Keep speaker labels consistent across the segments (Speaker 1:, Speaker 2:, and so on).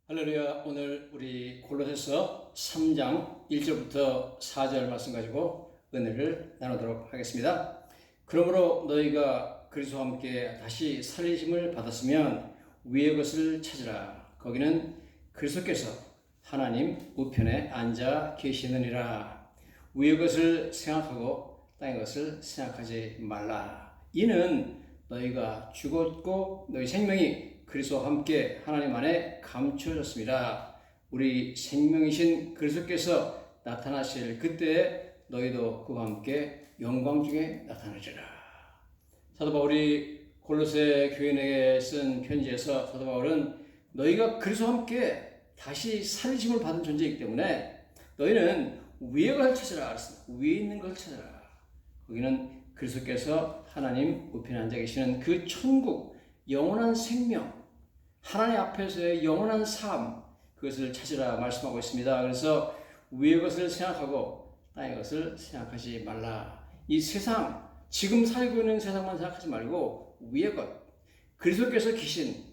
Speaker 1: 할렐루야. 오늘 우리 골로새서 3장 1절부터 4절 말씀 가지고 은혜를 나누도록 하겠습니다. 그러므로 너희가 그리스도와 함께 다시 살리심을 받았으면 위의 것을 찾으라. 거기는 그리스도께서 하나님 우편에 앉아 계시느니라. 위의 것을 생각하고 땅의 것을 생각하지 말라. 이는 너희가 죽었고 너희 생명이 그리스도와 함께 하나님 안에 감추어졌습니다. 우리 생명이신 그리스도께서 나타나실 그때에 너희도 그와 함께 영광 중에 나타나리라. 사도 바울이 골로새 교인에게 쓴 편지에서 사도 바울은 너희가 그리스도와 함께 다시 살리심을 받은 존재이기 때문에 너희는 위의 것을 찾으라. 위에 있는 것을 찾으라. 거기는 그리스도께서 하나님 우편에 앉아 계시는 그 천국, 영원한 생명, 하나님 앞에서의 영원한 삶, 그것을 찾으라 말씀하고 있습니다. 그래서 위의 것을 생각하고 땅의 것을 생각하지 말라. 이 세상, 지금 살고 있는 세상만 생각하지 말고 위의 것, 그리스도께서 계신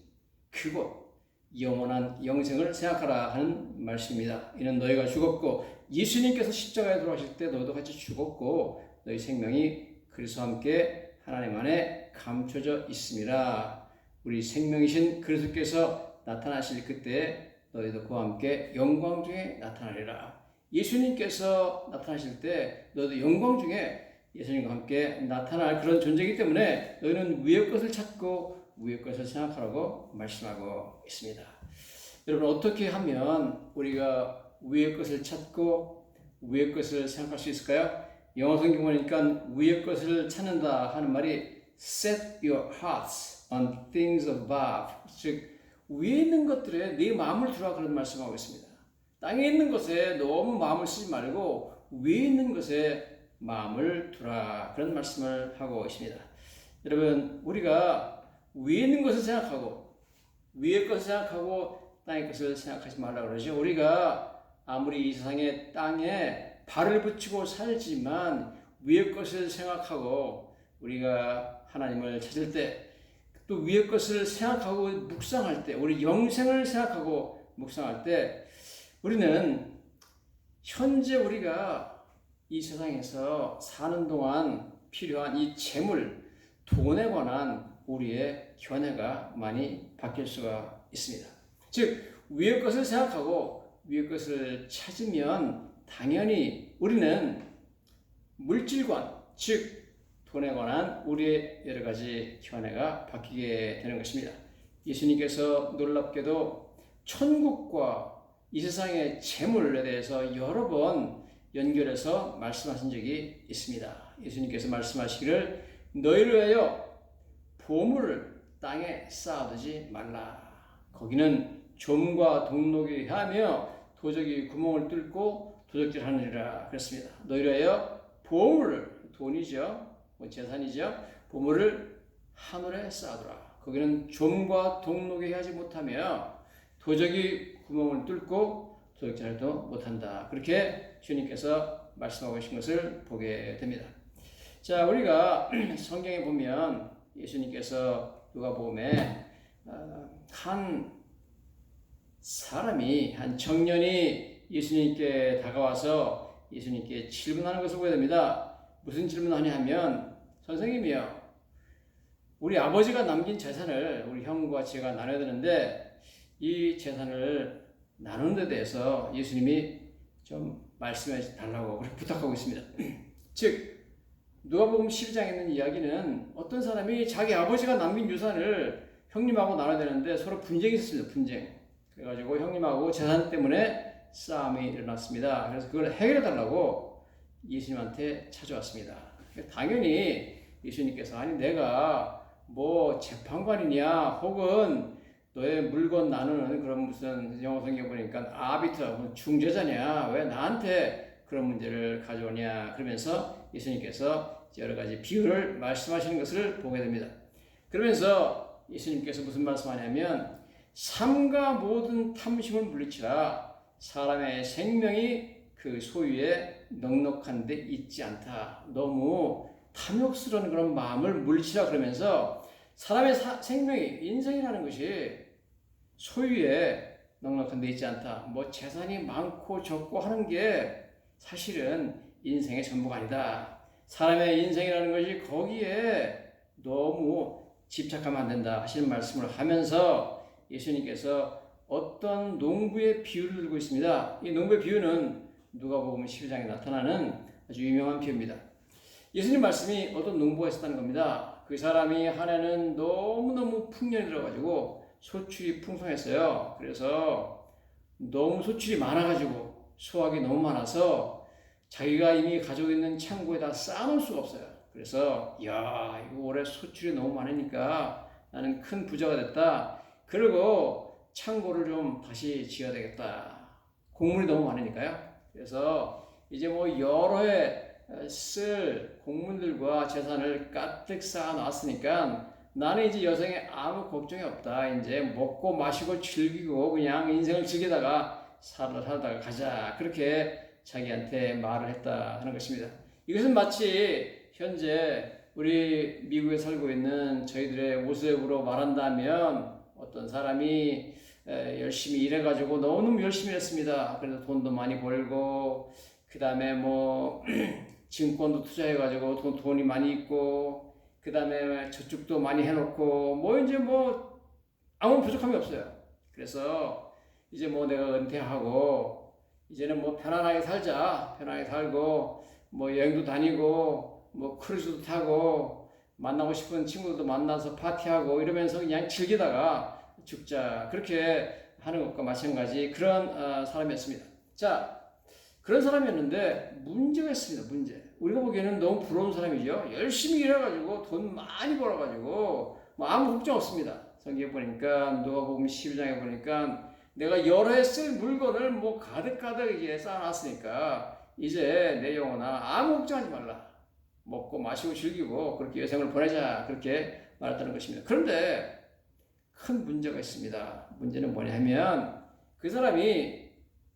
Speaker 1: 그곳, 영원한 영생을 생각하라 하는 말씀입니다. 이는 너희가 죽었고 예수님께서 십자가에 돌아가실 때 너희도 같이 죽었고 너희 생명이 그리스도와 함께 하나님 안에 감춰져 있습니다. 우리 생명이신 그리스도께서 나타나실 그때에 너희도 그와 함께 영광 중에 나타나리라. 예수님께서 나타나실 때 너희도 영광 중에 예수님과 함께 나타날 그런 존재이기 때문에 너희는 위의 것을 찾고 위의 것을 생각하라고 말씀하고 있습니다. 여러분, 어떻게 하면 우리가 위의 것을 찾고 위의 것을 생각할 수 있을까요? 영어 성경 보니까 위의 것을 찾는다 하는 말이 set your hearts on things above, 즉 위에 있는 것들에 네 마음을 두라 그런 말씀하고 있습니다. 땅에 있는 것에 너무 마음을 쓰지 말고 위에 있는 것에 마음을 두라 그런 말씀을 하고 있습니다. 여러분, 우리가 위에 있는 것을 생각하고 위의 것을 생각하고 땅의 것을 생각하지 말라고 그러죠. 우리가 아무리 이 세상의 땅에 발을 붙이고 살지만 위의 것을 생각하고 우리가 하나님을 찾을 때 또 위의 것을 생각하고 묵상할 때, 우리 영생을 생각하고 묵상할 때 우리는 현재 우리가 이 세상에서 사는 동안 필요한 이 재물, 돈에 관한 우리의 견해가 많이 바뀔 수가 있습니다. 즉 위의 것을 생각하고 위의 것을 찾으면 당연히 우리는 물질관, 즉 돈에 관한 우리의 여러 가지 견해가 바뀌게 되는 것입니다. 예수님께서 놀랍게도 천국과 이 세상의 재물에 대해서 여러 번 연결해서 말씀하신 적이 있습니다. 예수님께서 말씀하시기를 너희를 위하여 보물을 땅에 쌓아두지 말라. 거기는 좀과 동록이 하며 도적이 구멍을 뚫고 도적질하느니라 그랬습니다. 너희를 위하여 보물을, 돈이죠, 재산이죠, 보물을 하늘에 쌓아두라. 거기는 좀과 동록이 하지 못하며 도적이 구멍을 뚫고 도적질도 못한다. 그렇게 주님께서 말씀하고 계신 것을 보게 됩니다. 자, 우리가 성경에 보면 예수님께서 누가복음에 한 사람이, 한 청년이 예수님께 다가와서 예수님께 질문하는 것을 보게 됩니다. 무슨 질문을 하냐 하면, 선생님이요, 우리 아버지가 남긴 재산을 우리 형과 제가 나눠야 되는데 이 재산을 나누는 데 대해서 예수님이 좀 말씀해 달라고 부탁하고 있습니다. 즉 누가복음 12장에 있는 이야기는 어떤 사람이 자기 아버지가 남긴 유산을 형님하고 나눠야 되는데 서로 분쟁이 있었습니다. 분쟁. 그래가지고 형님하고 재산 때문에 싸움이 일어났습니다. 그래서 그걸 해결해 달라고 예수님한테 찾아왔습니다. 당연히 예수님께서 아니 내가 뭐 재판관이냐 혹은 너의 물건 나누는 그런 무슨 영어 성경 보니까 아비터 중재자냐 왜 나한테 그런 문제를 가져오냐 그러면서 예수님께서 여러 가지 비유를 말씀하시는 것을 보게 됩니다. 그러면서 예수님께서 무슨 말씀하냐면 삼가 모든 탐심을 물리치라. 사람의 생명이 그 소유에 넉넉한 데 있지 않다. 너무 탐욕스러운 그런 마음을 물리치라 그러면서 사람의 생명이, 인생이라는 것이 소유에 넉넉한 데 있지 않다. 뭐 재산이 많고 적고 하는 게 사실은 인생의 전부가 아니다. 사람의 인생이라는 것이 거기에 너무 집착하면 안 된다 하시는 말씀을 하면서 예수님께서 어떤 농부의 비유를 들고 있습니다. 이 농부의 비유는 누가복음 12장에 나타나는 아주 유명한 비유입니다. 예수님 말씀이 어떤 농부가 있었다는 겁니다. 그 사람이 한 해는 너무너무 풍년이 들어가지고 소출이 풍성했어요. 그래서 너무 소출이 많아가지고 수확이 너무 많아서 자기가 이미 가지고 있는 창고에다 쌓아놓을 수가 없어요. 그래서 야, 이거 올해 소출이 너무 많으니까 나는 큰 부자가 됐다. 그리고 창고를 좀 다시 지어야 되겠다. 곡물이 너무 많으니까요. 그래서 이제 뭐 여러 해 쓸 곡물들과 재산을 가득 쌓아 놨으니까 나는 이제 여생에 아무 걱정이 없다. 이제 먹고 마시고 즐기고 그냥 인생을 즐기다가 살다가 가자. 그렇게 자기한테 말을 했다 하는 것입니다. 이것은 마치 현재 우리 미국에 살고 있는 저희들의 모습으로 말한다면 어떤 사람이 열심히 일해가지고 너무너무 열심히 했습니다. 그래서 돈도 많이 벌고 그 다음에 뭐 증권도 투자해가지고 돈이 많이 있고 그 다음에 저축도 많이 해놓고 뭐 이제 뭐 아무 부족함이 없어요. 그래서 이제 뭐 내가 은퇴하고 이제는 뭐 편안하게 살자. 편안하게 살고 뭐 여행도 다니고 뭐 크루즈도 타고 만나고 싶은 친구들도 만나서 파티하고 이러면서 그냥 즐기다가 죽자. 그렇게 하는 것과 마찬가지 그런 사람이었습니다. 자, 그런 사람이었는데 문제가 있습니다. 문제. 우리가 보기에는 너무 부러운 사람이죠. 열심히 일해가지고 돈 많이 벌어가지고 뭐 아무 걱정 없습니다. 성경에 보니까 누가복음 12장에 보니까 내가 여러 해 쓸 물건을 뭐 가득가득 이제 쌓아놨으니까 이제 내 영혼아 아무 걱정하지 말라. 먹고 마시고 즐기고 그렇게 여생을 보내자. 그렇게 말했다는 것입니다. 그런데 큰 문제가 있습니다. 문제는 뭐냐면 그 사람이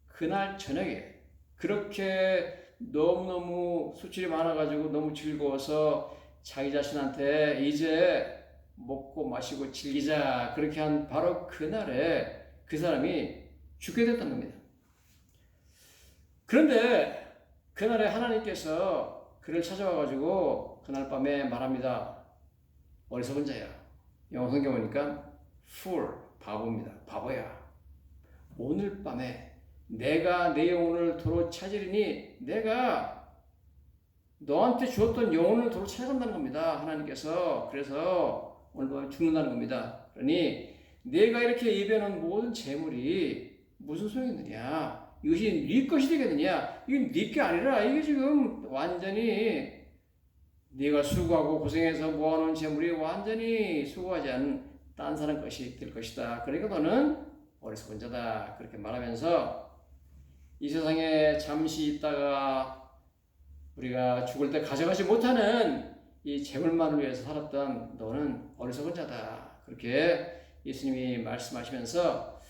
Speaker 1: 그날 저녁에 그렇게 너무너무 수출이 많아가지고 너무 즐거워서 자기 자신한테 이제 먹고 마시고 즐기자 그렇게 한 바로 그날에 그 사람이 죽게 됐다는 겁니다. 그런데 그날에 하나님께서 그를 찾아와가지고 그날 밤에 말합니다. 어리석은 자야. 영어 성경 보니까 fool, 바보입니다. 바보야. 오늘 밤에 내가 내 영혼을 도로 찾으리니 내가 너한테 주었던 영혼을 도로 찾아간다는 겁니다. 하나님께서. 그래서 오늘 밤에 죽는다는 겁니다. 그러니 내가 이렇게 예배하는 모든 재물이 무슨 소용이 있느냐? 이것이 네 것이 되겠느냐? 이건 네 게 아니라 이게 지금 완전히 네가 수고하고 고생해서 모아놓은 재물이 완전히 수고하지 않은 딴 사람 것이 될 것이다. 그러니까 너는 어리석은 자다. 그렇게 말하면서 이 세상에 잠시 있다가 우리가 죽을 때 가져가지 못하는 이 재물만을 위해서 살았던 너는 어리석은 자다. 그렇게 예수님이 말씀하시면서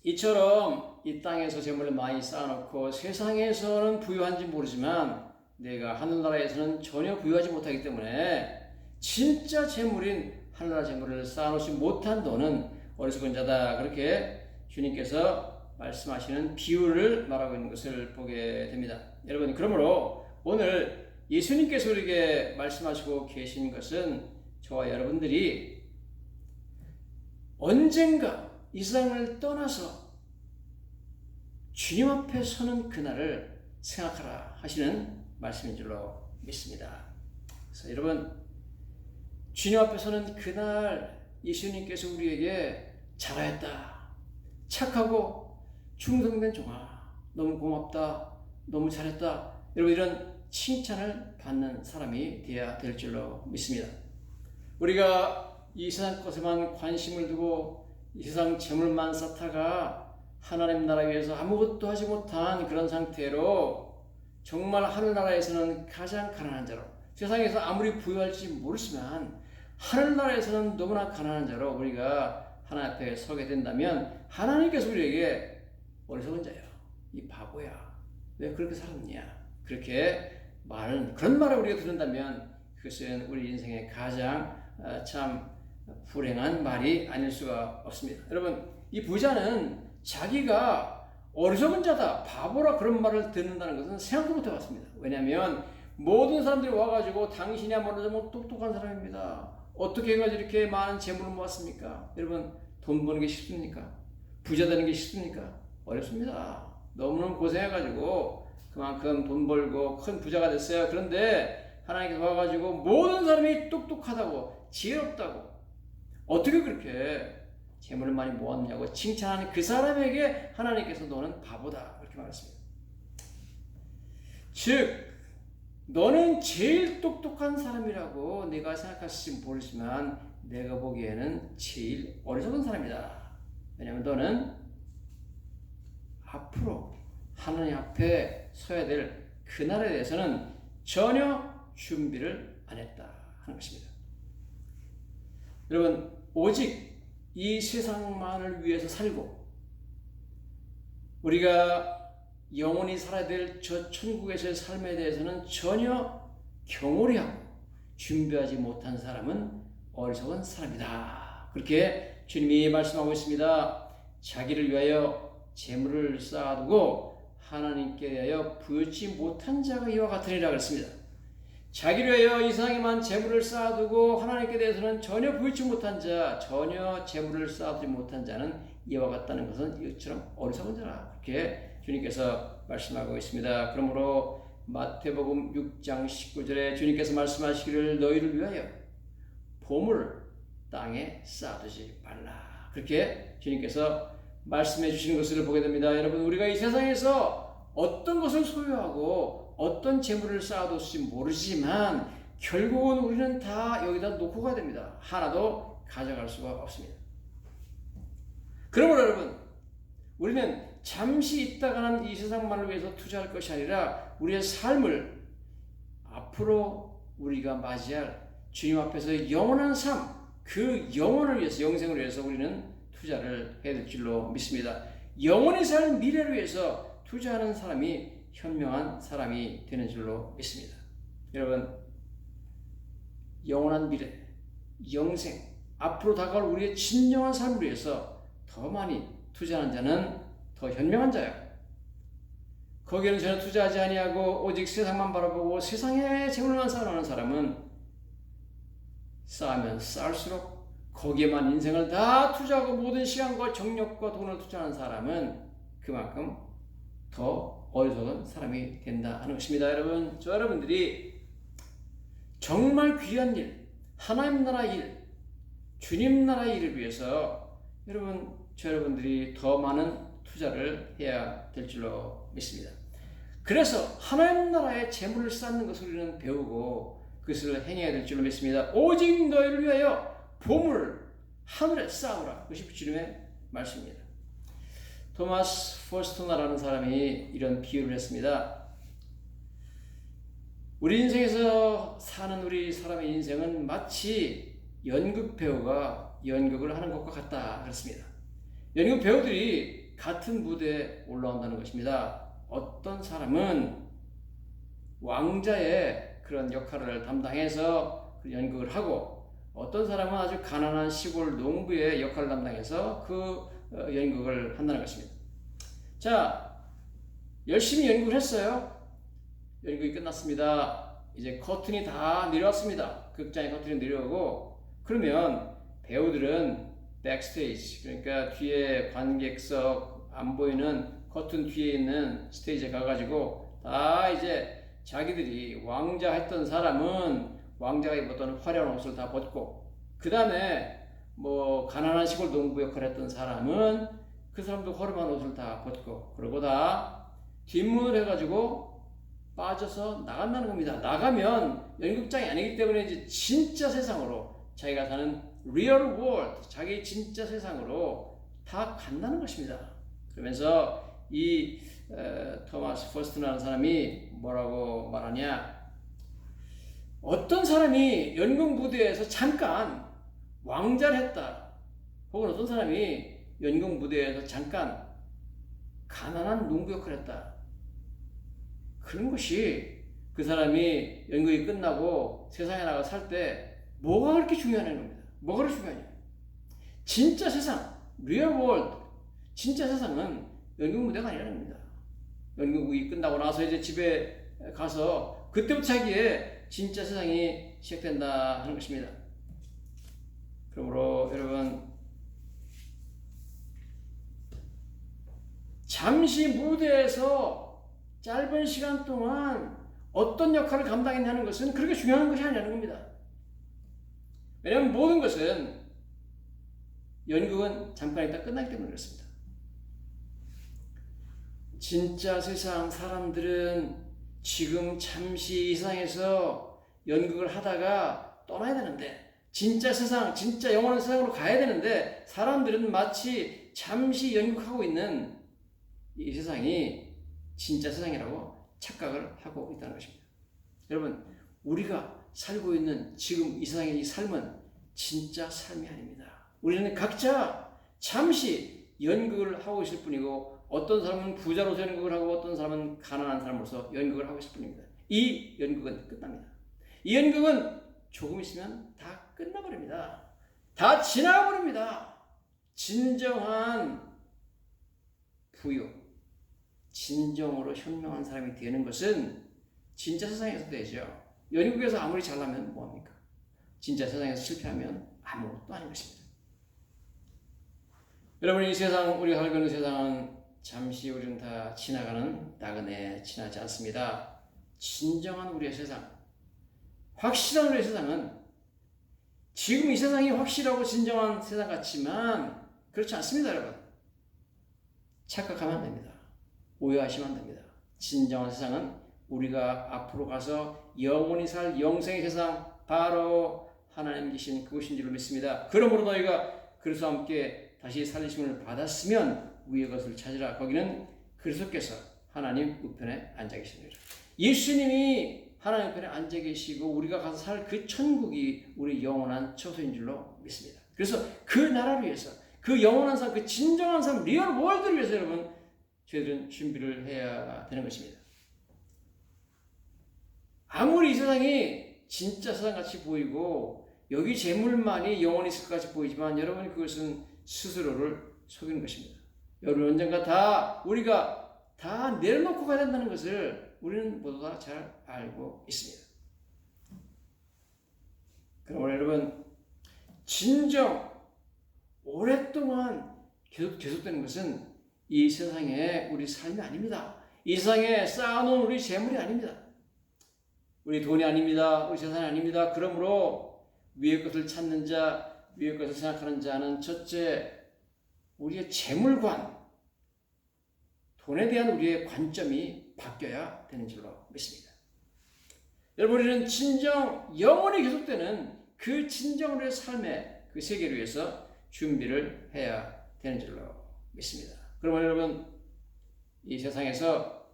Speaker 1: 이처럼 이 땅에서 재물을 많이 쌓아놓고 세상에서는 부유한지 모르지만 내가 하늘나라에서는 전혀 부유하지 못하기 때문에 진짜 재물인 하늘나라 재물을 쌓아놓지 못한 너는 어리석은 자다. 그렇게 주님께서 말씀하시는 비유를 말하고 있는 것을 보게 됩니다. 여러분, 그러므로 오늘 예수님께서 우리에게 말씀하시고 계신 것은 저와 여러분들이 언젠가 이 세상을 떠나서 주님 앞에 서는 그날을 생각하라 하시는 말씀인 줄로 믿습니다. 그래서 여러분, 주님 앞에 서는 그날 예수님께서 우리에게 잘하였다, 착하고 충성된 종아, 너무 고맙다, 너무 잘했다, 여러분 이런 칭찬을 받는 사람이 되어야 될 줄로 믿습니다. 우리가 이 세상 것에만 관심을 두고 이 세상 재물만 쌓다가 하나님 나라 위해서 아무것도 하지 못한 그런 상태로 정말 하늘나라에서는 가장 가난한 자로, 세상에서 아무리 부유할지 모르지만 하늘나라에서는 너무나 가난한 자로 우리가 하나님 앞에 서게 된다면 하나님께서 우리에게 어리석은 자야, 이 바보야, 왜 그렇게 살았느냐, 그렇게 말은, 그런 말을 우리가 듣는다면 그것은 우리 인생의 가장 참 불행한 말이 아닐 수가 없습니다. 여러분, 이 부자는 자기가 어리석은 자다, 바보라 그런 말을 듣는다는 것은 생각도 못 해봤습니다. 왜냐하면 모든 사람들이 와가지고 당신이야말로 뭐 똑똑한 사람입니다. 어떻게 해가지고 이렇게 많은 재물을 모았습니까? 여러분, 돈 버는 게 쉽습니까? 부자 되는 게 쉽습니까? 어렵습니다. 너무너무 고생해가지고 그만큼 돈 벌고 큰 부자가 됐어요. 그런데 하나님께서 와가지고 모든 사람이 똑똑하다고, 지혜롭다고, 어떻게 그렇게 재물을 많이 모았냐고 칭찬하는 그 사람에게 하나님께서 너는 바보다 그렇게 말했습니다. 즉 너는 제일 똑똑한 사람이라고 네가 생각할지 모르지만 내가 보기에는 제일 어리석은 사람이다. 왜냐하면 너는 앞으로 하나님 앞에 서야 될 그날에 대해서는 전혀 준비를 안 했다 하는 것입니다. 여러분, 오직 이 세상만을 위해서 살고 우리가 영원히 살아야 될 저 천국에서의 삶에 대해서는 전혀 경홀히 하고 준비하지 못한 사람은 어리석은 사람이다. 그렇게 주님이 말씀하고 있습니다. 자기를 위하여 재물을 쌓아두고 하나님께 대하여 부여치 못한 자가 이와 같으리라 그랬습니다. 자기를 위하여 이 세상에만 재물을 쌓아두고 하나님께 대해서는 전혀 부여치 못한 자, 전혀 재물을 쌓아두지 못한 자는 이와 같다는 것은 이처럼 어리석은 자라. 그렇게 주님께서 말씀하고 있습니다. 그러므로 마태복음 6장 19절에 주님께서 말씀하시기를 너희를 위하여 보물을 땅에 쌓아두지 말라. 그렇게 주님께서 말씀해 주시는 것을 보게 됩니다. 여러분, 우리가 이 세상에서 어떤 것을 소유하고 어떤 재물을 쌓아둘지 모르지만 결국은 우리는 다 여기다 놓고 가야 됩니다. 하나도 가져갈 수가 없습니다. 그러므로 여러분, 우리는 잠시 있다가는 이 세상만을 위해서 투자할 것이 아니라 우리의 삶을 앞으로 우리가 맞이할 주님 앞에서 영원한 삶, 그 영혼을 위해서, 영생을 위해서 우리는 투자를 해야 될 줄로 믿습니다. 영원히 사는 미래를 위해서 투자하는 사람이 현명한 사람이 되는 줄로 믿습니다. 여러분, 영원한 미래, 영생, 앞으로 다가올 우리의 진정한 삶을 위해서 더 많이 투자하는 자는 더 현명한 자야. 거기에는 전혀 투자하지 아니하고 오직 세상만 바라보고 세상의 재물만 쌓아놓는 사람은 쌓으면 쌓을수록 거기에만 인생을 다 투자하고 모든 시간과 정력과 돈을 투자하는 사람은 그만큼 더 어리석은 사람이 된다 하는 것입니다. 여러분, 저 여러분들이 정말 귀한 일, 하나님 나라 일, 주님 나라 일을 위해서 여러분, 저 여러분들이 더 많은 투자를 해야 될 줄로 믿습니다. 그래서 하나님 나라의 재물을 쌓는 것을 우리는 배우고 그것을 행해야 될 줄로 믿습니다. 오직 너희를 위하여 보물을 하늘에 쌓으라. 그것이 주님의 말씀입니다. 토마스 포스터나라는 사람이 이런 비유를 했습니다. 우리 인생에서 사는 우리 사람의 인생은 마치 연극 배우가 연극을 하는 것과 같다 그랬습니다. 연극 배우들이 같은 무대에 올라온다는 것입니다. 어떤 사람은 왕자의 그런 역할을 담당해서 그 연극을 하고 어떤 사람은 아주 가난한 시골 농부의 역할을 담당해서 그 연극을 한다는 것입니다. 자, 열심히 연극을 했어요. 연극이 끝났습니다. 이제 커튼이 다 내려왔습니다. 극장의 커튼이 내려오고 그러면 배우들은 백스테이지, 그러니까 뒤에 관객석 안 보이는 커튼 뒤에 있는 스테이지에 가가지고 다 이제 자기들이 왕자 했던 사람은 왕자가 입었던 화려한 옷을 다 벗고 그 다음에 뭐 가난한 시골 농부 역할을 했던 사람은 그 사람도 허름한 옷을 다 벗고 그러고 다 뒷문을 해가지고 빠져서 나간다는 겁니다. 나가면 연극장이 아니기 때문에 이제 진짜 세상으로 자기가 사는 real world, 자기 진짜 세상으로 다 간다는 것입니다. 그러면서 이 토마스 포스터라는 사람이 뭐라고 말하냐? 어떤 사람이 연극 무대에서 잠깐 왕자를 했다. 혹은 어떤 사람이 연극 무대에서 잠깐 가난한 농부 역할을 했다. 그런 것이 그 사람이 연극이 끝나고 세상에 나가 살 때 뭐가 그렇게 중요하냐는 겁니다. 뭐가 그렇게 중요하냐? 진짜 세상, real world, 진짜 세상은 연극 무대가 아니라는 겁니다. 연극이 끝나고 나서 이제 집에 가서 그때부터 자기의 진짜 세상이 시작된다 하는 것입니다. 그러므로 여러분, 잠시 무대에서 짧은 시간 동안 어떤 역할을 감당했냐는 것은 그렇게 중요한 것이 아니라는 겁니다. 왜냐하면 모든 것은 연극은 잠깐 있다 끝나기 때문에 그렇습니다. 진짜 세상 사람들은 지금 잠시 이 세상에서 연극을 하다가 떠나야 되는데, 진짜 세상, 진짜 영원한 세상으로 가야 되는데, 사람들은 마치 잠시 연극하고 있는 이 세상이 진짜 세상이라고 착각을 하고 있다는 것입니다. 여러분, 우리가 살고 있는 지금 이 세상의 이 삶은 진짜 삶이 아닙니다. 우리는 각자 잠시 연극을 하고 있을 뿐이고, 어떤 사람은 부자로서 연극을 하고 어떤 사람은 가난한 사람으로서 연극을 하고 있을 뿐입니다. 이 연극은 끝납니다. 이 연극은 조금 있으면 다 끝나버립니다. 다 지나버립니다. 진정한 부유, 진정으로 현명한 사람이 되는 것은 진짜 세상에서 되죠. 연극에서 아무리 잘나면 뭐합니까? 진짜 세상에서 실패하면 아무것도 아닌 것입니다. 여러분, 이 세상, 우리가 살고 있는 세상은 잠시 우리는 다 지나가는 나그네 지나지 않습니다. 진정한 우리의 세상, 확실한 우리의 세상은 지금 이 세상이 확실하고 진정한 세상 같지만 그렇지 않습니다. 여러분, 착각하면 안 됩니다. 오해하시면 안 됩니다. 진정한 세상은 우리가 앞으로 가서 영원히 살 영생의 세상, 바로 하나님 계신 그곳인 줄로 믿습니다. 그러므로 너희가 그리스도와 함께 다시 살리심을 받았으면 위의 것을 찾으라. 거기는 그리스도께서 하나님 우편에 앉아 계십니다. 예수님이 하나님 우편에 앉아 계시고 우리가 가서 살 그 천국이 우리 영원한 처소인 줄로 믿습니다. 그래서 그 나라를 위해서, 그 영원한 삶, 그 진정한 삶, 리얼 월드를 위해서 여러분, 저희들은 준비를 해야 되는 것입니다. 아무리 이 세상이 진짜 세상같이 보이고 여기 재물만이 영원히 있을 것 같이 보이지만 여러분, 그것은 스스로를 속이는 것입니다. 여러분, 언젠가 다 우리가 다 내려놓고 가야 된다는 것을 우리는 모두 다 잘 알고 있습니다. 그러므로 여러분, 진정 오랫동안 계속되는 것은 이 세상의 우리 삶이 아닙니다. 이 세상에 쌓아놓은 우리 재물이 아닙니다. 우리 돈이 아닙니다. 우리 재산이 아닙니다. 그러므로 위의 것을 찾는 자, 위의 것을 생각하는 자는 첫째, 우리의 재물관, 돈에 대한 우리의 관점이 바뀌어야 되는 줄로 믿습니다. 여러분, 우리는 진정 영원히 계속되는 그 진정으로의 삶의 그 세계를 위해서 준비를 해야 되는 줄로 믿습니다. 그러면 여러분, 이 세상에서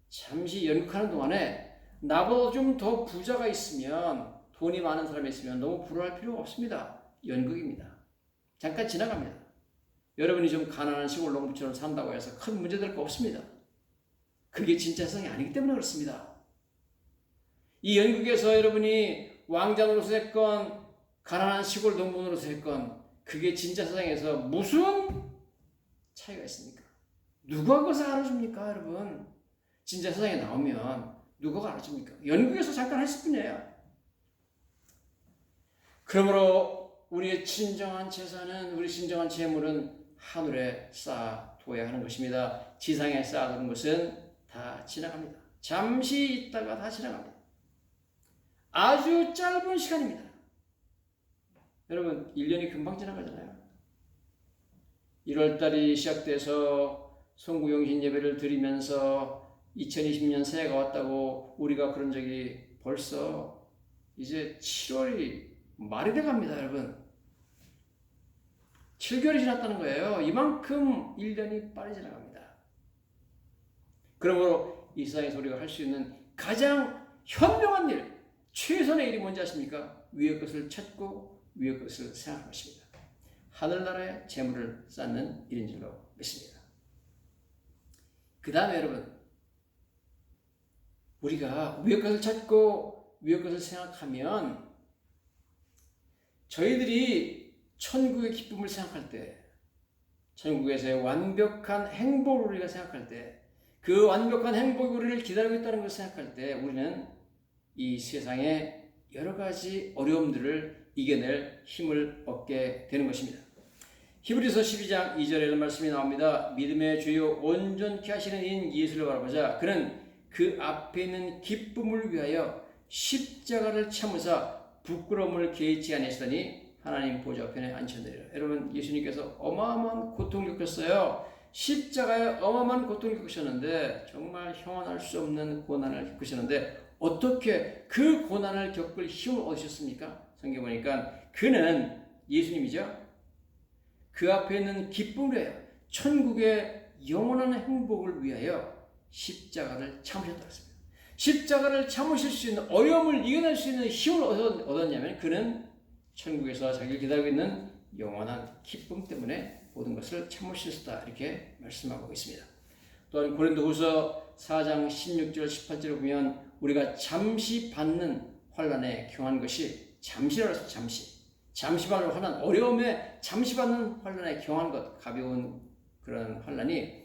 Speaker 1: 잠시 연극하는 동안에 나보다 좀 더 부자가 있으면, 돈이 많은 사람이 있으면 너무 부러워할 필요가 없습니다. 연극입니다. 잠깐 지나갑니다. 여러분이 좀 가난한 시골 농부처럼 산다고 해서 큰 문제될 거 없습니다. 그게 진짜 세상이 아니기 때문에 그렇습니다. 이 연극에서 여러분이 왕자 노릇을 했건 가난한 시골 농부 노릇을 했건 그게 진짜 세상에서 무슨 차이가 있습니까? 누가 그것을 알아줍니까, 여러분? 진짜 세상에 나오면 누가 알아줍니까? 연극에서 잠깐 했을 뿐이에요. 그러므로 우리의 진정한 재산은, 우리 진정한 재물은 하늘에 쌓아둬야 하는 것입니다. 지상에 쌓아두는 것은 다 지나갑니다. 잠시 있다가 다 지나갑니다. 아주 짧은 시간입니다. 여러분, 1년이 금방 지나가잖아요. 1월달이 시작돼서 송구영신 예배를 드리면서 2020년 새해가 왔다고 우리가 그런 적이 벌써 이제 7월이 말이 돼갑니다. 여러분, 7개월이 지났다는 거예요. 이만큼 1년이 빨리 지나갑니다. 그러므로 이 세상에서 우리가 할 수 있는 가장 현명한 일, 최선의 일이 뭔지 아십니까? 위의 것을 찾고 위의 것을 생각하는 것입니다. 하늘나라에 재물을 쌓는 일인 줄로 믿습니다. 그 다음에 여러분, 우리가 위의 것을 찾고 위의 것을 생각하면 저희들이 천국의 기쁨을 생각할 때, 천국에서의 완벽한 행복을 우리가 생각할 때, 그 완벽한 행복이 우리를 기다리고 있다는 것을 생각할 때 우리는 이 세상의 여러 가지 어려움들을 이겨낼 힘을 얻게 되는 것입니다. 히브리서 12장 2절에 이런 말씀이 나옵니다. 믿음의 주요 온전케 하시는 이인 예수를 바라보자. 그는 그 앞에 있는 기쁨을 위하여 십자가를 참으사 부끄러움을 개의치 아니하시더니 하나님 보좌 우편에 앉혔느니라. 여러분, 예수님께서 어마어마한 고통을 겪었어요. 십자가에 어마어마한 고통을 겪으셨는데, 정말 형언할 수 없는 고난을 겪으셨는데 어떻게 그 고난을 겪을 힘을 얻으셨습니까? 성경 보니까 그는, 예수님이죠, 그 앞에 있는 기쁨을 위하여, 천국의 영원한 행복을 위하여 십자가를 참으셨다고 했습니다. 십자가를 참으실 수 있는, 어려움을 이겨낼 수 있는 힘을 얻었냐면 그는 천국에서 자기를 기다리고 있는 영원한 기쁨 때문에 모든 것을 참을 수 있었다, 이렇게 말씀하고 있습니다. 또한 고린도후서 4장 16절 18절을 보면 우리가 잠시 받는 환난에 경한 것이, 잠시라고 해서 잠시 받는 환난, 어려움에 잠시 받는 환난에 경한 것, 가벼운 그런 환난이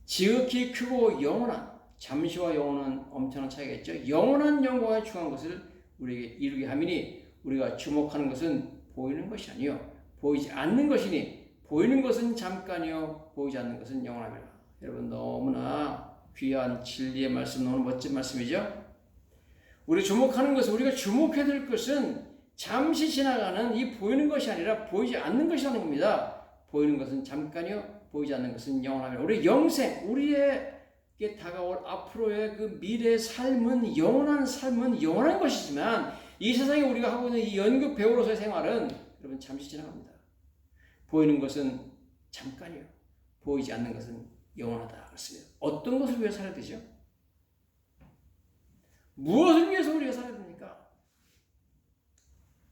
Speaker 1: 지극히 크고 영원한, 잠시와 영원은 엄청난 차이가 있죠. 영원한 영광에 중한 것을 우리에게 이루게 하미니 우리가 주목하는 것은 보이는 것이 아니요 보이지 않는 것이니 보이는 것은 잠깐이요 보이지 않는 것은 영원하리라. 여러분, 너무나 귀한 진리의 말씀, 너무 멋진 말씀이죠. 우리 주목하는 것은, 우리가 주목해야 될 것은 잠시 지나가는 이 보이는 것이 아니라 보이지 않는 것이라는 겁니다. 보이는 것은 잠깐이요 보이지 않는 것은 영원하리라. 우리 영생, 우리에게 다가올 앞으로의 그 미래의 삶은, 영원한 삶은 영원한 것이지만 이 세상에 우리가 하고 있는 이 연극 배우로서의 생활은 여러분 잠시 지나갑니다. 보이는 것은 잠깐이요 보이지 않는 것은 영원하다 그렇습니다. 어떤 것을 위해 살아야 되죠? 무엇을 위해서 우리가 살아야 됩니까?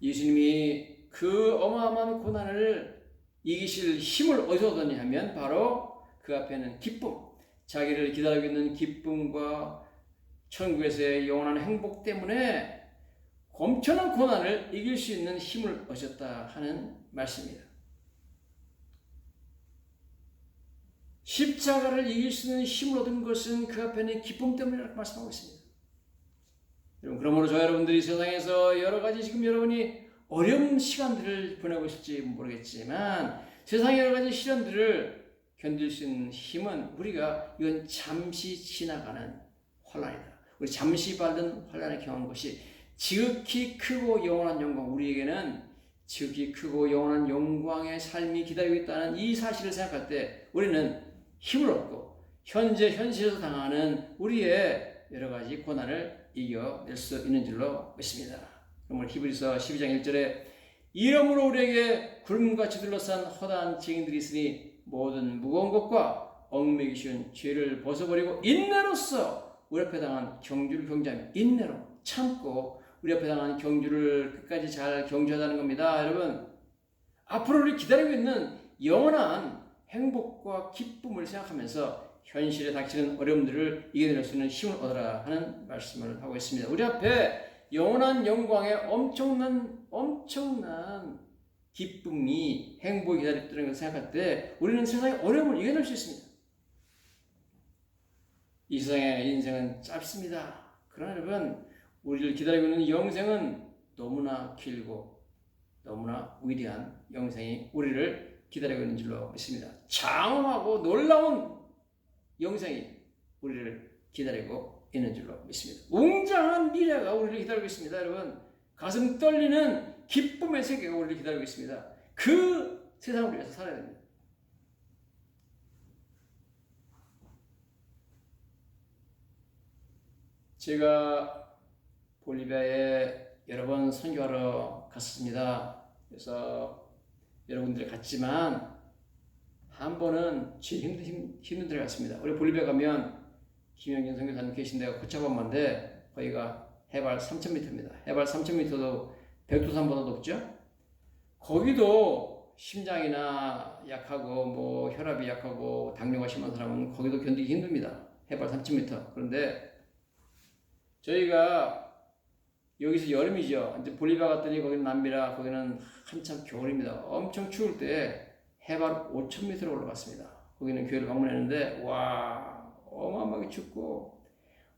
Speaker 1: 예수님이 그 어마어마한 고난을 이기실 힘을 어디서 얻었냐 하면 바로 그 앞에는 기쁨, 자기를 기다리고 있는 기쁨과 천국에서의 영원한 행복 때문에 엄청난 고난을 이길 수 있는 힘을 얻었다 하는 말씀입니다. 십자가를 이길 수 있는 힘을 얻은 것은 그 앞에는 기쁨 때문이라고 말씀하고 있습니다. 여러분, 그러므로 저 여러분들이 세상에서 여러 가지 지금 여러분이 어려운 시간들을 보내고 있을지 모르겠지만 세상의 여러 가지 시련들을 견딜 수 있는 힘은 우리가 이건 잠시 지나가는 환난이다. 우리 잠시 받은 환난에 경한 것이 지극히 크고 영원한 영광, 우리에게는 지극히 크고 영원한 영광의 삶이 기다리고 있다는 이 사실을 생각할 때 우리는 힘을 얻고 현실에서 당하는 우리의 여러 가지 고난을 이겨낼 수 있는 줄로 믿습니다. 그러므로 히브리서 12장 1절에 이러므로 우리에게 굴문같이 둘러싼 허다한 증인들이 있으니 모든 무거운 것과 얽매기 쉬운 죄를 벗어버리고 인내로써 우리 앞에 당한 경주를 경주하며, 인내로 참고 우리 앞에 당한 경주를 끝까지 잘 경주하자는 겁니다. 여러분, 앞으로 우리 기다리고 있는 영원한 행복과 기쁨을 생각하면서 현실에 닥치는 어려움들을 이겨낼 수 있는 힘을 얻어라 하는 말씀을 하고 있습니다. 우리 앞에 영원한 영광의 엄청난 기쁨이, 행복이 기다렸다는 것을 생각할 때 우리는 세상의 어려움을 이겨낼 수 있습니다. 이 세상의 인생은 짧습니다. 그러나 여러분, 우리를 기다리고 있는 영생은 너무나 길고 너무나 위대한 영생이 우리를 기다리고 있는 줄로 믿습니다. 장엄하고 놀라운 영생이 우리를 기다리고 있는 줄로 믿습니다. 웅장한 미래가 우리를 기다리고 있습니다. 여러분, 가슴 떨리는 기쁨의 세계가 우리를 기다리고 있습니다. 그 세상을 위해서 살아야 됩니다. 제가 볼리비아에 여러 번 선교하러 갔습니다. 그래서 여러분들이 갔지만 한 번은 제일 힘든 데를 갔습니다. 우리 볼리비아 가면 김영진 선교사님 계신 데가 코차바마인데 거기가 해발 3,000m입니다. 해발 3,000m도 백두산보다 높죠. 거기도 심장이나 약하고 뭐 혈압이 약하고 당뇨가 심한 사람은 거기도 견디기 힘듭니다. 해발 3,000m. 그런데 저희가 여기서 여름이죠. 이제 볼리비아 갔더니 거기는 남미라, 거기는 한참 겨울입니다. 엄청 추울 때 해발 5,000m로 올라갔습니다. 거기는 교회를 방문했는데 와 어마어마하게 춥고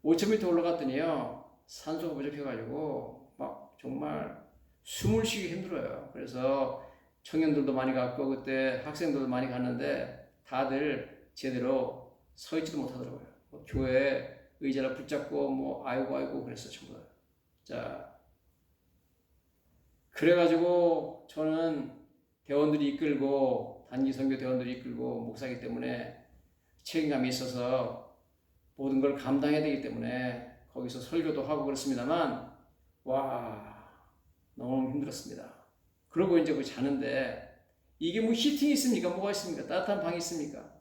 Speaker 1: 5,000m 올라갔더니요 산소가 부족해가지고 막 정말 숨을 쉬기 힘들어요. 그래서 청년들도 많이 갔고 그때 학생들도 많이 갔는데 다들 제대로 서 있지도 못하더라고요. 교회 의자를 붙잡고 뭐 아이고 그랬어 전부 다. 자 그래가지고 저는 대원들이 이끌고 단기 선교 대원들이 이끌고 목사이기 때문에 책임감이 있어서 모든 걸 감당해야 되기 때문에 거기서 설교도 하고 그렇습니다만 와 너무 힘들었습니다. 그러고 이제 자는데 이게 뭐 히팅이 있습니까? 뭐가 있습니까? 따뜻한 방이 있습니까?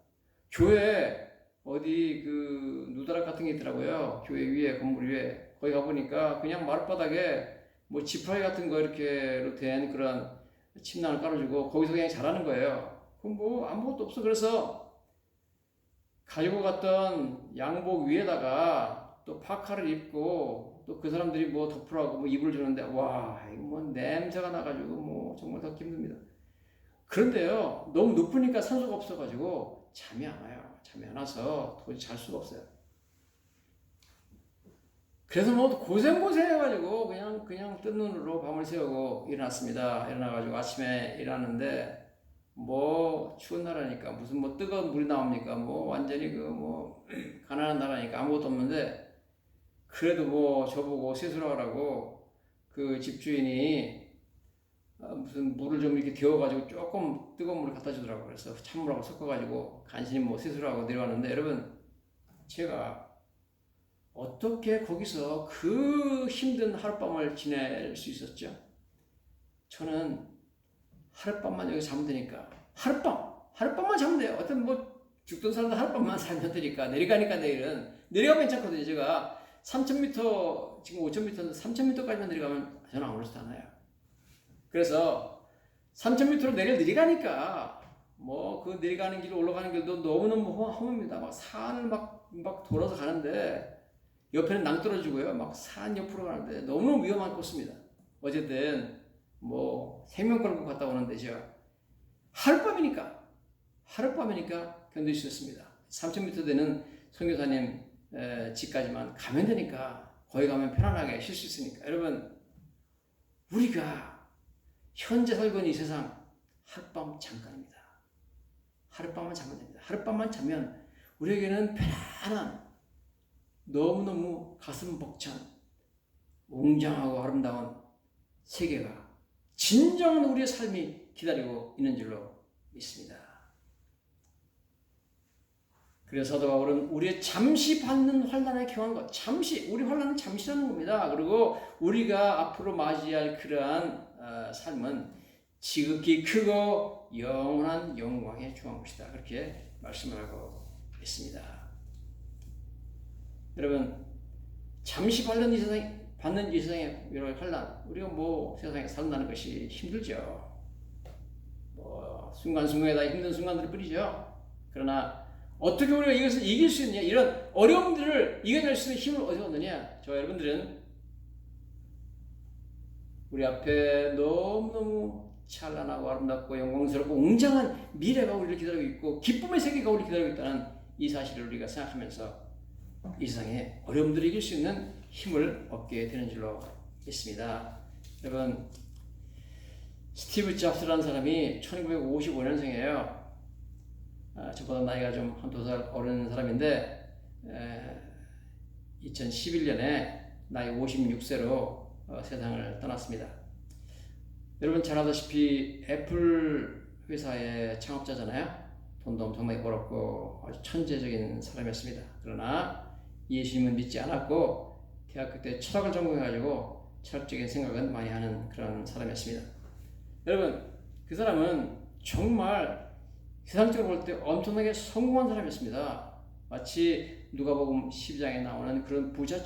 Speaker 1: 교회 어디 그 누다락 같은 게 있더라고요. 교회 위에 건물 위에 거기 가보니까 그냥 마룻바닥에 뭐 지푸라기 같은 거 이렇게 된 그런 침낭을 깔아주고 거기서 그냥 자라는 거예요. 그럼 뭐 아무것도 없어. 그래서 가지고 갔던 양복 위에다가 또 파카를 입고 또 그 사람들이 뭐 덮으라고 뭐 이불 주는데 와 이거 뭐 냄새가 나가지고 뭐 정말 더 힘듭니다. 그런데요 너무 높으니까 산소가 없어가지고 잠이 안 와요. 잠이 안 와서 도저히 잘 수가 없어요. 그래서 뭐 고생해가지고 그냥 뜬 눈으로 밤을 새우고 일어났습니다. 일어나가지고 아침에 일어났는데 뭐 추운 나라니까 무슨 뭐 뜨거운 물이 나옵니까? 뭐 완전히 그 뭐 가난한 나라니까 아무것도 없는데 그래도 뭐 저보고 세수하라고 그 집주인이 무슨 물을 좀 이렇게 데워가지고 조금 뜨거운 물을 갖다 주더라고요. 그래서 찬물하고 섞어가지고 간신히 뭐 세수를 하고 내려왔는데 여러분 제가 어떻게 거기서 그 힘든 하룻밤을 지낼 수 있었죠? 저는 하룻밤만 여기 자면 되니까 하룻밤만 자면 돼요. 어떤 뭐 죽던 사람도 하룻밤만 살면 되니까 내려가니까 내려가면 괜찮거든요. 제가 3,000m 지금 5,000m 3,000m까지만 내려가면 저는 아무렇지도 않아요. 그래서 3,000m로 내려가니까 뭐 그 내려가는 길 올라가는 길도 너무너무 험합니다. 막 산을 막 돌아서 가는데 옆에는 낭떠러지고요. 막 산 옆으로 가는데 너무너무 위험한 코스입니다. 어쨌든 뭐 생명 걸고 갔다 오는 데죠. 하룻밤이니까 견딜 수 있습니다. 3,000m 되는 선교사님 집까지만 가면 되니까 거기 가면 편안하게 쉴 수 있으니까 여러분 우리가 현재 살고 있는 이 세상 하룻밤 잠깐입니다. 하룻밤만 자면 됩니다. 하룻밤만 자면 우리에게는 편안한 너무너무 가슴 벅찬 웅장하고 아름다운 세계가 진정한 우리의 삶이 기다리고 있는 줄로 믿습니다. 그래서 사도 바울은 우리의 잠시 받는 환난에 경한 것, 우리 환난은 잠시라는 겁니다. 그리고 우리가 앞으로 맞이할 그러한 삶은 지극히 크고 영원한 영광에 중한 것이다. 그렇게 말씀을 하고 있습니다. 여러분, 잠시 받는 이 세상의 여러 환난, 우리가 뭐 세상에 산다는 것이 힘들죠. 뭐 순간순간에 힘든 순간들 뿐이죠. 그러나 어떻게 우리가 이것을 이길 수 있느냐, 이런 어려움들을 이겨낼 수 있는 힘을 어디서 얻느냐? 저 여러분들은 우리 앞에 너무너무 찬란하고 아름답고 영광스럽고 웅장한 미래가 우리를 기다리고 있고 기쁨의 세계가 우리를 기다리고 있다는 이 사실을 우리가 생각하면서 이 세상에 어려움들을 이길 수 있는 힘을 얻게 되는 줄로 믿습니다. 여러분, 스티브 잡스라는 사람이 1955년생이에요. 저보다 나이가 좀 한두 살 어린 사람인데 2011년에 나이 56세로 세상을 떠났습니다. 여러분 잘 아다시피 애플 회사의 창업자잖아요. 돈도 엄청나게 벌었고 아주 천재적인 사람이었습니다. 그러나 예수님은 믿지 않았고 대학교 때 철학을 전공해가지고 철학적인 생각은 많이 하는 그런 사람이었습니다. 여러분 그 사람은 정말 세상적으로 볼 때 엄청나게 성공한 사람이었습니다. 마치 누가복음 12장에 나오는 그런 부자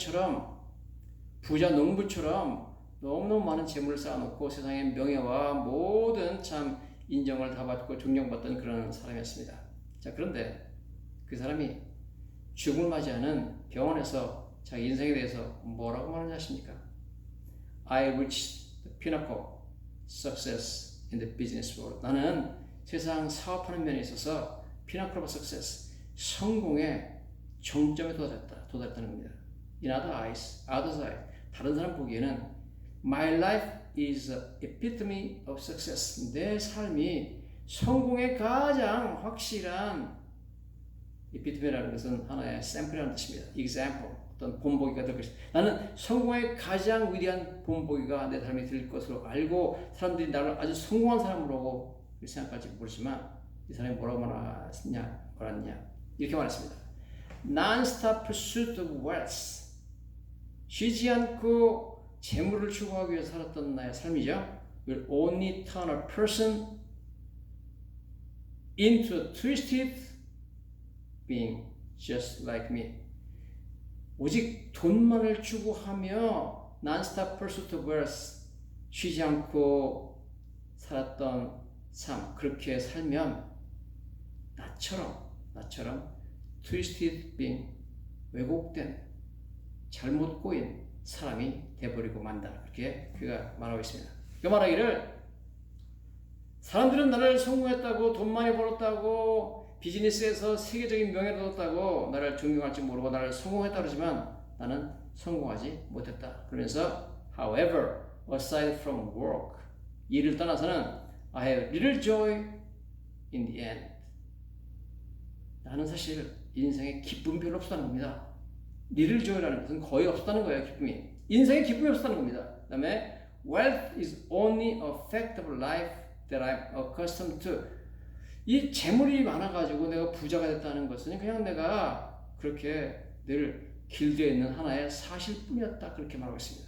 Speaker 1: 농부처럼 너무너무 많은 재물을 쌓아놓고 세상의 명예와 모든 참 인정을 다 받고 존경받던 그런 사람이었습니다. 자, 그런데 그 사람이 죽음을 맞이하는 병원에서 자기 인생에 대해서 뭐라고 말하는지 아십니까? I reached the pinnacle success in the business world. 나는 세상 사업하는 면에 있어서 피나클 오브 석세스, 성공의 정점에 도달했다는 겁니다. In other eyes, others eyes, 다른 사람 보기에는 my life is a epitome of success. 내 삶이 성공의 가장 확실한 epitome라는 것은 하나의 샘플이라는 뜻입니다. example, 어떤 본보기가 될 것이다. 나는 성공의 가장 위대한 본보기가 내 삶이 될 것으로 알고 사람들이 나를 아주 성공한 사람으로 생각할지 모르지만 이 사람이 뭐라고 말했냐 이렇게 말했습니다. Non-stop pursuit of wealth, 쉬지 않고 재물을 추구하기 위해서 살았던 나의 삶이죠. will only turn a person into a twisted being just like me. 오직 돈만을 추구하며 non-stop pursuit of wealth, 쉬지 않고 살았던 삶, 그렇게 살면 나처럼 twisted being, 왜곡된, 잘못 꼬인 사람이 돼버리고 만다. 그렇게 그가 말하고 있습니다. 그 말하기를 사람들은 나를 성공했다고, 돈 많이 벌었다고, 비즈니스에서 세계적인 명예를 얻었다고 나를 존경할지 모르고 나를 성공했다 그러지만 나는 성공하지 못했다. 그러면서 however, aside from work, 일을 떠나서는 I have little joy in the end. 나는 사실 인생에 기쁨이 별로 없었다는 겁니다. little joy라는 것은 거의 없었다는 거예요. 기쁨이. 인생에 기쁨이 없었다는 겁니다. 그 다음에 wealth is only a fact of life that I'm accustomed to. 이 재물이 많아가지고 내가 부자가 됐다는 것은 그냥 내가 그렇게 늘 길드에 있는 하나의 사실뿐이었다. 그렇게 말하고 있습니다.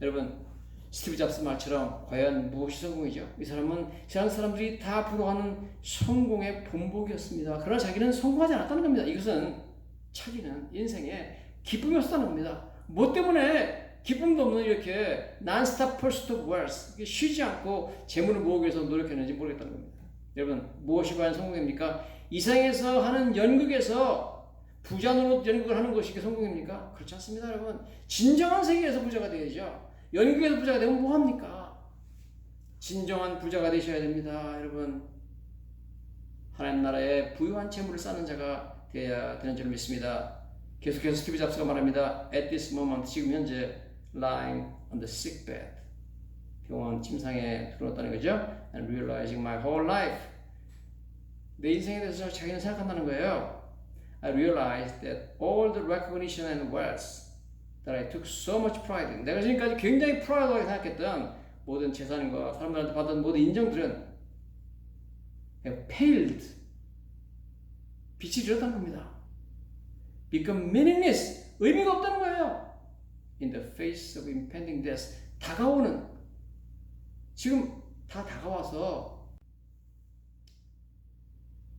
Speaker 1: 여러분, 스티브 잡스 말처럼 과연 무엇이 성공이죠? 이 사람은 세상 사람들이 다 부러워하는 성공의 본보기였습니다. 그러나 자기는 성공하지 않았다는 겁니다. 이것은 자기는 인생에 기쁨이 없었다는 겁니다. 뭐 때문에 기쁨도 없는 이렇게 non-stop pursuit of wealth, 쉬지 않고 재물을 모으기 위해서 노력했는지 모르겠다는 겁니다. 여러분, 무엇이 과연 성공입니까? 이 세상에서 하는 연극에서 부자 노릇 연극을 하는 것이 성공입니까? 그렇지 않습니다, 여러분. 진정한 세계에서 부자가 되야죠. 연극에서 부자가 되면 뭐합니까? 진정한 부자가 되셔야 됩니다, 여러분. 하나님 나라에 부유한 재물을 쌓는 자가 되어야 되는 줄 믿습니다. 계속해서 스티브 잡스가 말합니다. At this moment, 지금 현재 lying on the sick bed, 병원 침상에 들어왔다는 거죠. And realizing my whole life, 내 인생에 대해서 자기는 생각한다는 거예요. I realized that all the recognition and wealth that I took so much pride in, 내가 지금까지 굉장히 프라이드하게 생각했던 모든 재산과 사람들한테 받은 모든 인정들은 have paled, 빛이 잃었다는 겁니다. become meaningless, 의미가 없다는 거예요. in the face of impending death, 다가오는, 지금 다 다가와서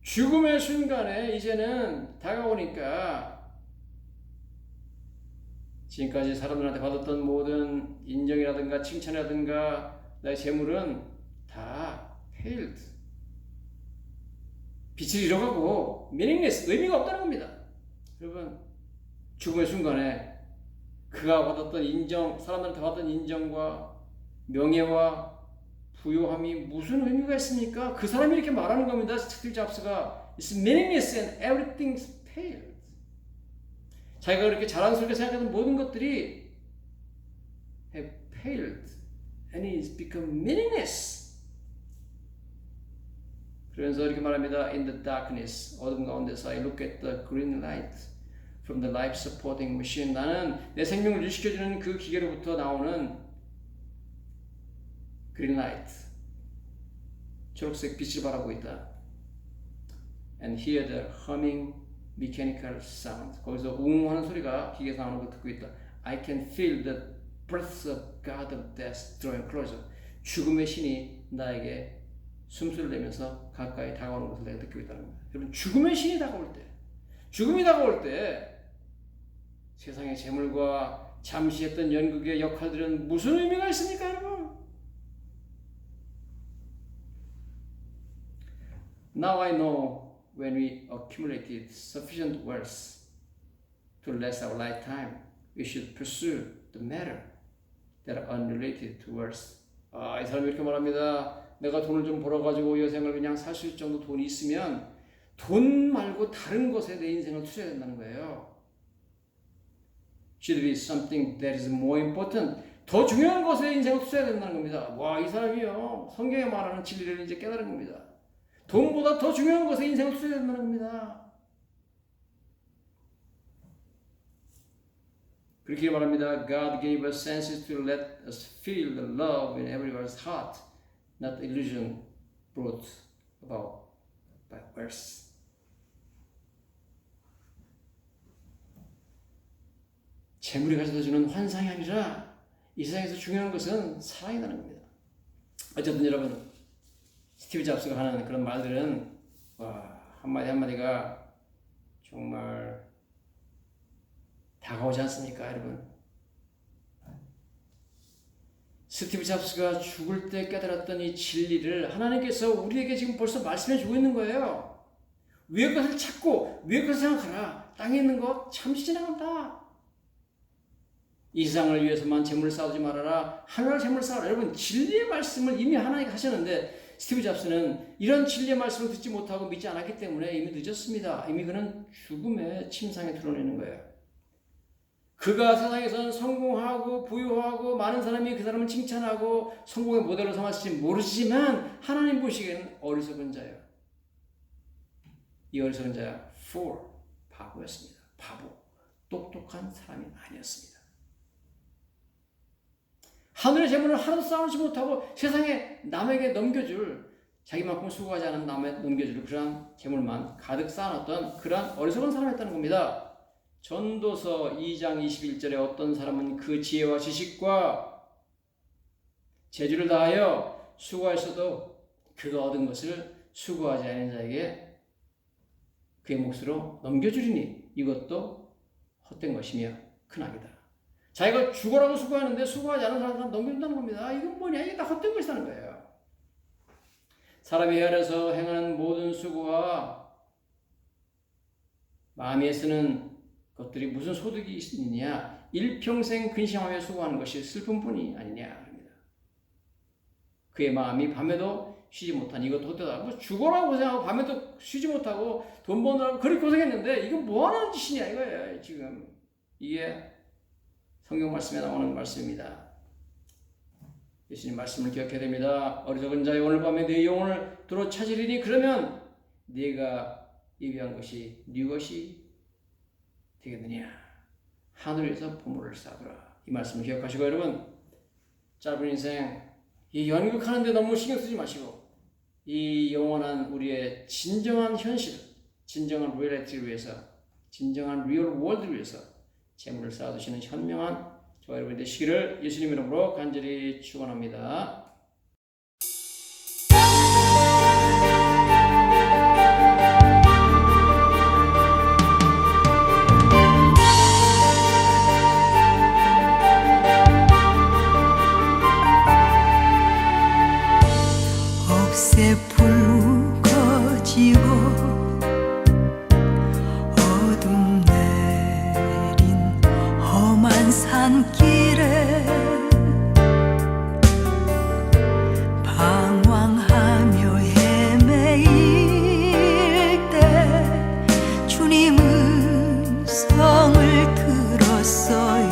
Speaker 1: 죽음의 순간에 이제는 다가오니까 지금까지 사람들한테 받았던 모든 인정이라든가 칭찬이라든가 나의 재물은 다 failed, 빛을 잃어가고 meaningless, 의미가 없다는 겁니다. 여러분, 죽음의 순간에 그가 받았던 인정, 사람들한테 받았던 인정과 명예와 부요함이 무슨 의미가 있습니까? 그 사람이 이렇게 말하는 겁니다. 스티브 잡스가 It's meaningless and everything's paled. 자기가 그렇게 자랑스럽게 생각하는 모든 것들이 have paled and it's become meaningless. 그러면서 이렇게 말합니다. In the darkness, 어둠 가운데서 I look at the green light from the life supporting machine. 나는 내 생명을 유지시켜주는 그 기계로부터 나오는 green light, 초록색 빛을 바라보고 있다. And hear the humming mechanical sound. 거기서 웅하는 소리가 기계에서 나오는 걸 듣고 있다. I can feel the breath of God of death drawing closer. 죽음의 신이 나에게 숨소리를 내면서 가까이 다가오는 것을 내가 느끼고 있다는 겁니다. 여러분, 죽음의 신이 다가올 때, 죽음이 다가올 때 세상의 재물과 잠시 했던 연극의 역할들은 무슨 의미가 있습니까, 여러분? Now I know when we accumulated sufficient wealth to last our lifetime, we should pursue the matter that are unrelated to wealth. 이 사람이 이렇게 말합니다. 내가 돈을 좀 벌어가지고 여생을 그냥 살 수 있을 정도 돈이 있으면 돈 말고 다른 것에 내 인생을 투자해야 된다는 거예요. Should be something that is more important. 더 중요한 것에 인생을 투자해야 된다는 겁니다. 와, 이 사람이요, 성경에 말하는 진리를 이제 깨달은 겁니다. 돈보다 더 중요한 것에 인생을 투자해야 된다는 겁니다. 그렇게 말합니다. God gave us senses to let us feel the love in everyone's heart, not the illusion brought about by words. 재물이 가져다 주는 환상이 아니라 이 세상에서 중요한 것은 사랑이라는 겁니다. 어쨌든 여러분, 스티브 잡스가 하는 그런 말들은 한마디 한마디가 정말 다가오지 않습니까, 여러분? 스티브 잡스가 죽을 때 깨달았던 이 진리를 하나님께서 우리에게 지금 벌써 말씀해 주고 있는 거예요. 위의 것을 찾고 위의 것을 생각하라. 땅에 있는 것 잠시 지나간다. 이 세상을 위해서만 재물을 쌓지 말아라. 하늘의 재물을 쌓아라. 여러분, 진리의 말씀을 이미 하나님께 하셨는데 스티브 잡스는 이런 진리의 말씀을 듣지 못하고 믿지 않았기 때문에 이미 늦었습니다. 이미 그는 죽음의 침상에 드러내는 거예요. 그가 세상에서는 성공하고 부유하고 많은 사람이 그 사람을 칭찬하고 성공의 모델로 삼았을지 모르지만 하나님 보시기에는 어리석은 자예요. 이 어리석은 자야 fool, 바보였습니다. 바보, 똑똑한 사람이 아니었습니다. 하늘의 재물을 하나도 쌓아놓지 못하고 세상에 남에게 넘겨줄, 자기만큼 수고하지 않은 남에게 넘겨줄 그러한 재물만 가득 쌓아놨던 그러한 어리석은 사람이었다는 겁니다. 전도서 2장 21절에 어떤 사람은 그 지혜와 지식과 재주를 다하여 수고하였어도 그가 얻은 것을 수고하지 않은 자에게 그의 몫으로 넘겨주리니 이것도 헛된 것이며 크나이다. 자기가 죽으라고 수고하는데 수고하지 않은 사람한테 넘겨준다는 겁니다. 이건 뭐냐? 이게 다 헛된 것이라는 거예요. 사람이 헤아려서 행하는 모든 수고와 마음이 애쓰는 것들이 무슨 소득이 있느냐? 일평생 근심하며 수고하는 것이 슬픔뿐이 아니냐 합니다. 그의 마음이 밤에도 쉬지 못한 이것도 헛되다. 뭐 죽어라고 고생하고 밤에도 쉬지 못하고 돈 버느라고 그렇게 고생했는데 이건 뭐하는 짓이냐 이거예요. 지금 이게 성경 말씀에 나오는 말씀입니다. 예수님 말씀을 기억해야 됩니다. 어리석은 자여 오늘 밤에 네 영혼을 도로 찾으리니 그러면 네가 예비한 것이 네 것이 되겠느냐. 하늘에서 보물을 쌓으라. 이 말씀을 기억하시고 여러분, 짧은 인생 이 연극하는데 너무 신경 쓰지 마시고 이 영원한 우리의 진정한 현실, 진정한 리얼리티를 위해서, 진정한 리얼 월드를 위해서 재물을 쌓아두시는 현명한 저와 여러분이 되시기를 예수님 이름으로 간절히 축원합니다.
Speaker 2: 억새 불 꺼지고 어둠 내린 험한 산길에 방황하며 헤매일 때 주님 음성을 들었어요.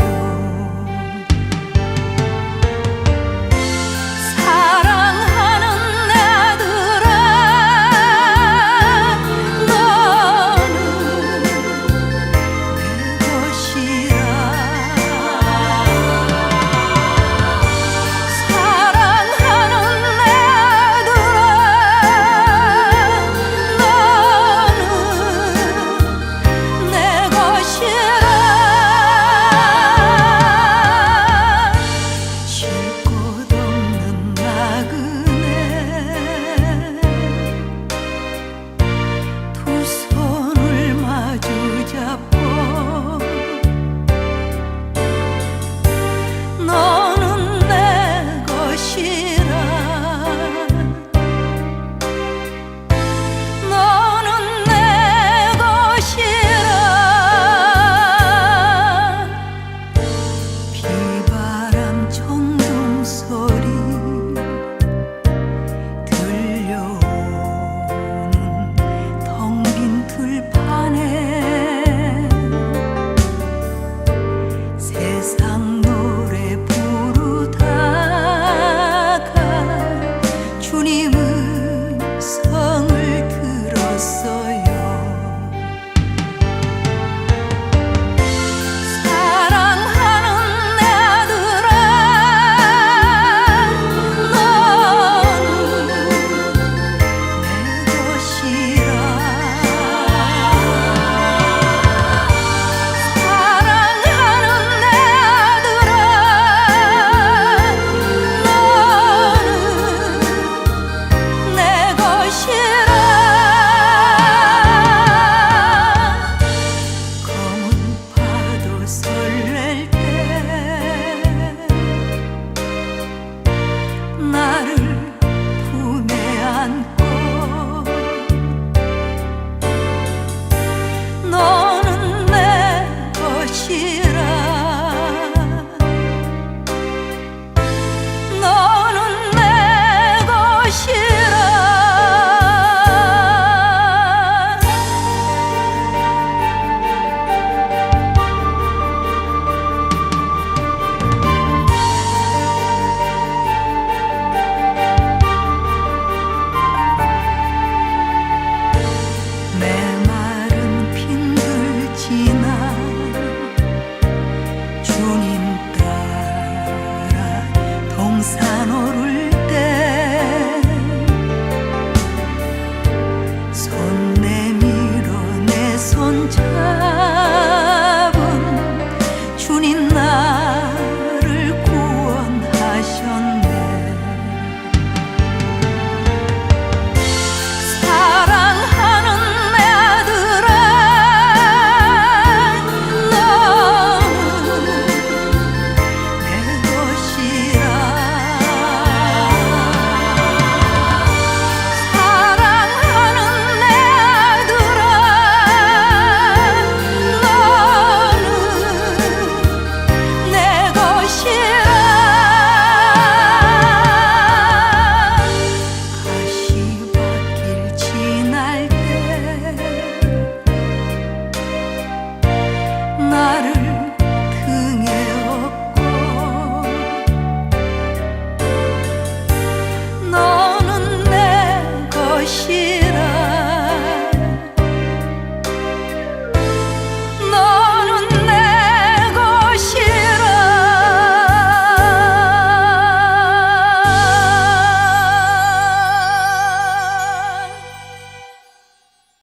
Speaker 2: 참